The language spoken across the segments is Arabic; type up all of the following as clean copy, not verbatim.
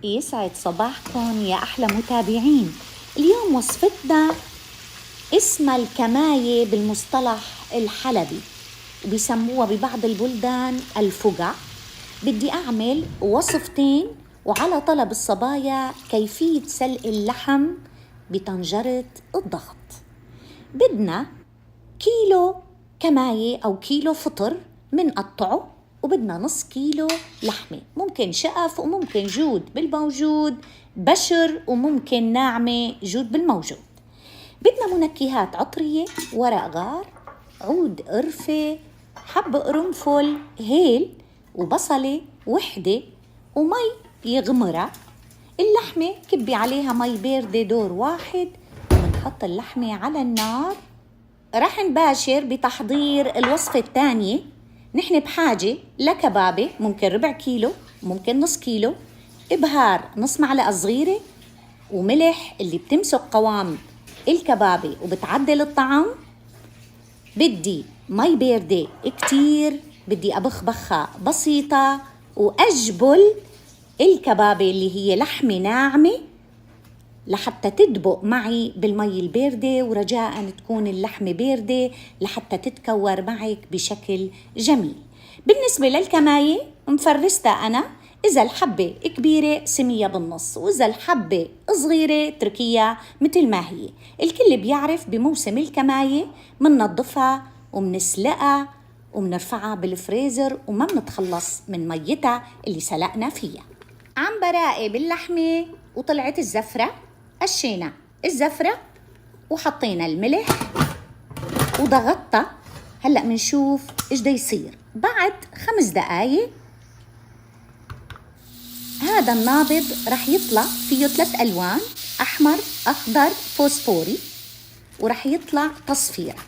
يسعد صباحكم يا أحلى متابعين. اليوم وصفتنا اسمها الكماية بالمصطلح الحلبي، وبيسموها ببعض البلدان الفقع. بدي أعمل وصفتين وعلى طلب الصبايا كيفية سلق اللحم بطنجرة الضغط. بدنا كيلو كماية أو كيلو فطر منقطعه، وبدنا نص كيلو لحمة، ممكن شقف وممكن جود بالموجود، بشر وممكن ناعمة جود بالموجود. بدنا منكهات عطرية، ورق غار، عود قرفة، حب قرنفل، هيل وبصلة وحدة ومي يغمرها. اللحمة كبي عليها مي باردة دور واحد، ومنحط اللحمة على النار. رح نباشر بتحضير الوصفة الثانية. نحن بحاجة لكبابة، ممكن ربع كيلو، ممكن نص كيلو، إبهار نص معلقة صغيرة، وملح اللي بتمسك قوام الكبابة وبتعدل الطعم. بدي مي باردة كتير، بدي أبخبخها بسيطة، وأجبل الكبابة اللي هي لحمة ناعمة لحتى تدبق معي بالمي الباردة، ورجاء تكون اللحمة باردة لحتى تتكور معك بشكل جميل. بالنسبة للكماية مفرستها أنا، إذا الحبة كبيرة سميها بالنص، وإذا الحبة صغيرة تركيها مثل ما هي. الكل بيعرف بموسم الكماية مننظفها ومنسلقها ومنرفعها بالفريزر وما منتخلص من ميتها اللي سلقنا فيها. عم براقب اللحمة وطلعت الزفرة، قشينا الزفرة وحطينا الملح وضغطتها. هلأ منشوف إيش دا يصير بعد 5 دقايق. هذا النابض رح يطلع فيه 3 ألوان، أحمر أخضر فوسفوري، ورح يطلع تصفيرة.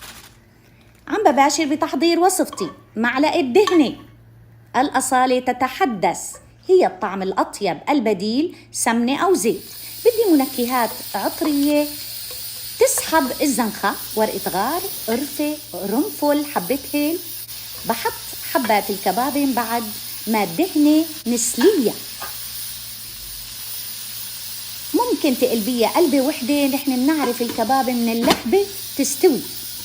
عم بباشر بتحضير وصفتي. معلقة دهنة، الأصالة تتحدث، هي الطعم الأطيب البديل، سمنة أو زيت. بدي منكهات عطرية تسحب الزنخة، ورقة غار، قرفة، قرنفل، حبة هيل. بحط حبات الكبابة بعد ما الدهنة نسلية، ممكن تقلبيها قلبة وحدة. نحن بنعرف الكبابة من اللحبة تستوي،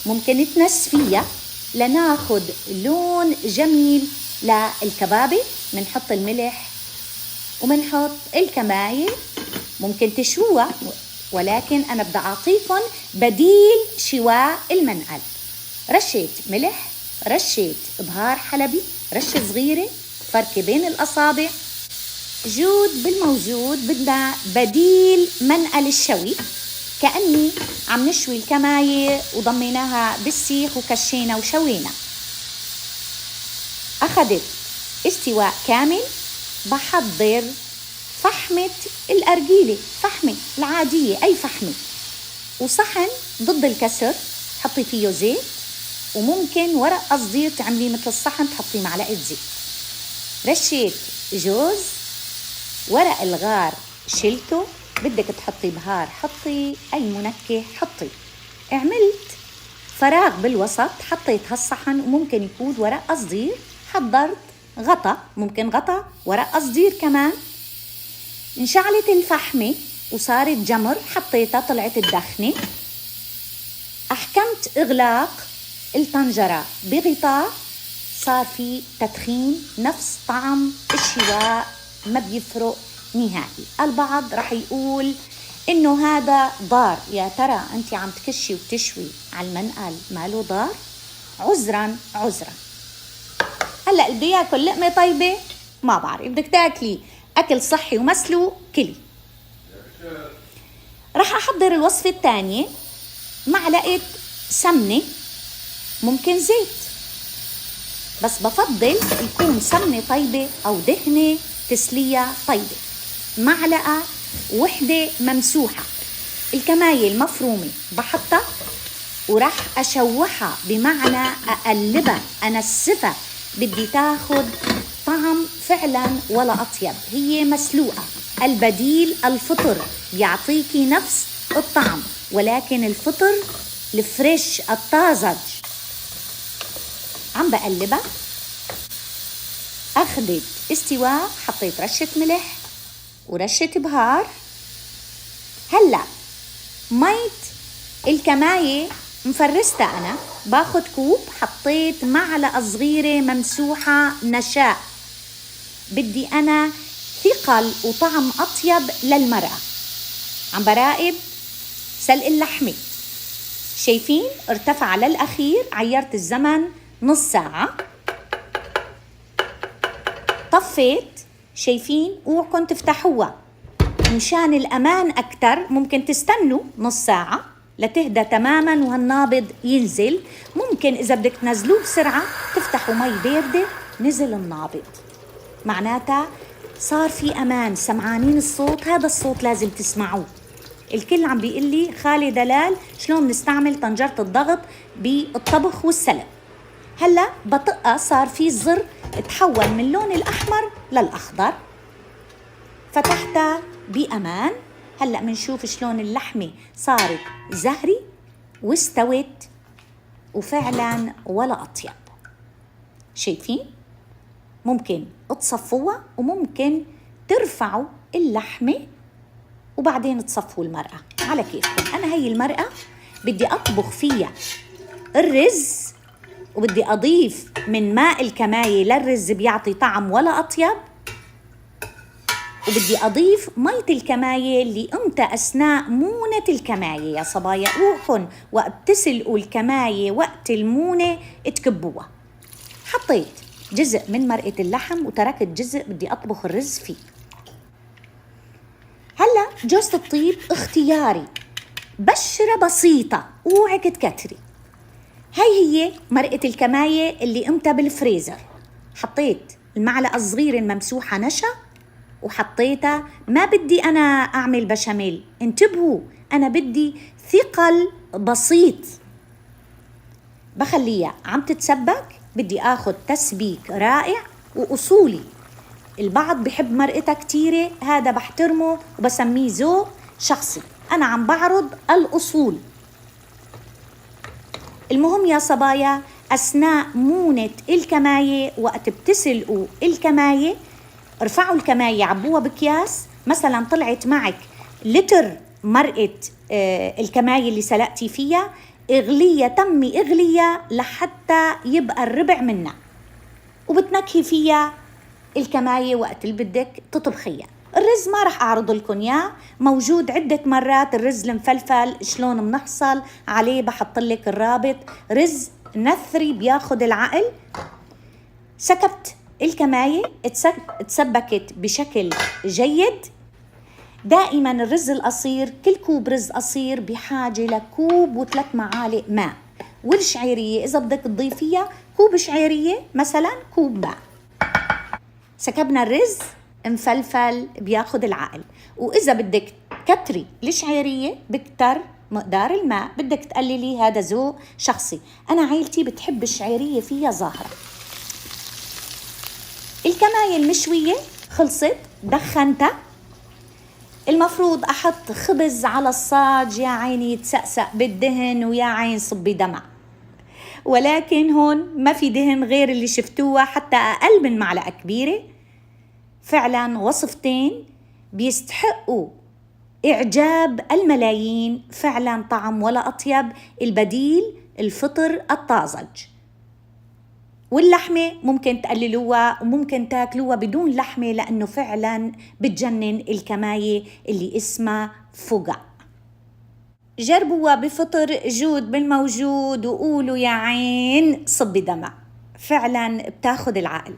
ممكن تنسفيها لناخد لون جميل للكبابة. منحط الملح ومنحط الكماية، ممكن تشوها، ولكن أنا بدي أعطيكم بديل شواء المنقل. رشيت ملح، رشيت بهار حلبي، رشة صغيرة، فرق بين الأصابع، جود بالموجود. بدنا بديل منقل الشوي، كأني عم نشوي الكماية وضميناها بالسيخ وكشينا وشوينا. أخذت استواء كامل. بحضر فحمة الأرجيلة، فحمة العادية، أي فحمة، وصحن ضد الكسر حطي فيه زيت، وممكن ورق قصدير تعمليه مثل الصحن تحطي معلقة زيت. رشيت جوز، ورق الغار شلته، بدك تحطي بهار حطي، أي منكه حطي. عملت فراغ بالوسط، حطيت هالصحن، وممكن يكون ورق قصدير. حضرت غطا، ممكن غطا ورق قصدير كمان. انشعلت الفحمة وصارت جمر، حطيتها طلعت الدخنة. أحكمت إغلاق الطنجرة بغطاء، صار في تدخين نفس طعم الشواء، ما بيفرق نهائي. البعض رح يقول إنه هذا ضار، يا ترى أنت عم تكشي وتشوي على المنقل ماله ضار؟ عذرا عذرا. هلأ بدي ياكل لقمة طيبة، ما بعرف، بدك تاكلي أكل صحي ومسلوق كلي. رح أحضر الوصفة الثانية. معلقة سمنة، ممكن زيت، بس بفضل يكون سمنة طيبة أو دهنة تسلية طيبة. معلقة وحدة ممسوحة. الكماية المفرومة بحطها ورح أشوحها، بمعنى أقلبها أنسفها، بدي تاخد طعم فعلا ولا أطيب. هي مسلوقة، البديل الفطر بيعطيكي نفس الطعم، ولكن الفطر الفريش الطازج. عم بقلبها، أخذت استواء، حطيت رشة ملح ورشة بهار. هلأ ميت الكماية مفرستها أنا، باخد كوب، حطيت معلقة صغيرة ممسوحة نشاء، بدي أنا ثقل وطعم أطيب للمرقة. عم براقب سلق اللحمة، شايفين ارتفع للأخير، عيرت الزمن نص ساعة، طفيت، شايفين اوعكم تفتحوها مشان الأمان أكتر، ممكن تستنوا نص ساعة لتهدى تماماً وهالنابض ينزل. ممكن إذا بدك تنزلوه بسرعة تفتحوا مي باردة، نزل النابض، معناتها صار في أمان. سمعانين الصوت؟ هذا الصوت لازم تسمعوه. الكل عم بيقول لي خالي دلال شلون نستعمل طنجرة الضغط بالطبخ والسلق. هلا بطقة صار في زر تحول من اللون الأحمر للأخضر، فتحتها بأمان. هلا منشوف شلون اللحمة صارت زهري واستوت، وفعلا ولا أطيب. شايفين؟ ممكن تصفوها وممكن ترفعوا اللحمة وبعدين تصفوا المرقة على كيفكم. أنا هي المرقة بدي أطبخ فيها الرز، وبدي أضيف من ماء الكماية للرز بيعطي طعم ولا أطيب، وبدي أضيف مية الكماية اللي أمتى أثناء مونة الكماية. يا صبايا اوعكن وقت تسلقوا الكماية وقت المونة تكبوها. حطيت جزء من مرقة اللحم وتركت جزء بدي أطبخ الرز فيه. هلا جوز الطيب اختياري، بشرة بسيطة، اوعك تكتري. هي مرقة الكماية اللي امتى بالفريزر. حطيت المعلقة الصغيرة الممسوحة نشا وحطيتها. ما بدي أنا أعمل بشاميل، انتبهوا، أنا بدي ثقل بسيط. بخليها عم تتسبك، بدي أخذ تسبيك رائع وأصولي. البعض بحب مرقتها كتيرة، هذا بحترمه وبسميه ذوق شخصي. أنا عم بعرض الأصول. المهم يا صبايا، أثناء مونة الكماية وقت بتسلقوا الكماية، ارفعوا الكماية، عبوها بكياس. مثلا طلعت معك لتر مرقة الكماية اللي سلقتي فيها، اغليها، تمي اغليها لحتى يبقى الربع منها، وبتنكهي فيها الكماية وقت اللي بدك تطبخيها. الرز ما رح أعرض لكم إياه، موجود عدة مرات. الرز المفلفل شلون بنحصل عليه بحط لك الرابط. رز نثري بياخد العقل. سكبت الكماية، تسبكت بشكل جيد. دائما الرز القصير، كل كوب رز قصير بحاجة لكوب و3 معالق ماء. والشعيرية إذا بدك تضيفيها كوب شعيرية مثلا كوب ماء. سكبنا الرز مفلفل بياخد العقل. وإذا بدك كتري الشعيرية بكتر مقدار الماء، بدك تقللي، هذا ذوق شخصي. أنا عائلتي بتحب الشعيرية فيها ظاهرة. الكماية المشوية خلصت، دخنتها. المفروض أحط خبز على الصاج، يا عيني يتسقسق بالدهن ويا عين صبي دمع، ولكن هون ما في دهن غير اللي شفتوها، حتى أقل من معلقة كبيرة. فعلا وصفتين بيستحقوا إعجاب الملايين. فعلا طعم ولا أطيب. البديل الفطر الطازج. واللحمة ممكن تقللوها وممكن تاكلوها بدون لحمة، لأنه فعلا بتجنن الكماية اللي اسمها فقع. جربوها بفطر جود بالموجود وقولوا يا عين صبي دمع، فعلا بتاخد العقل.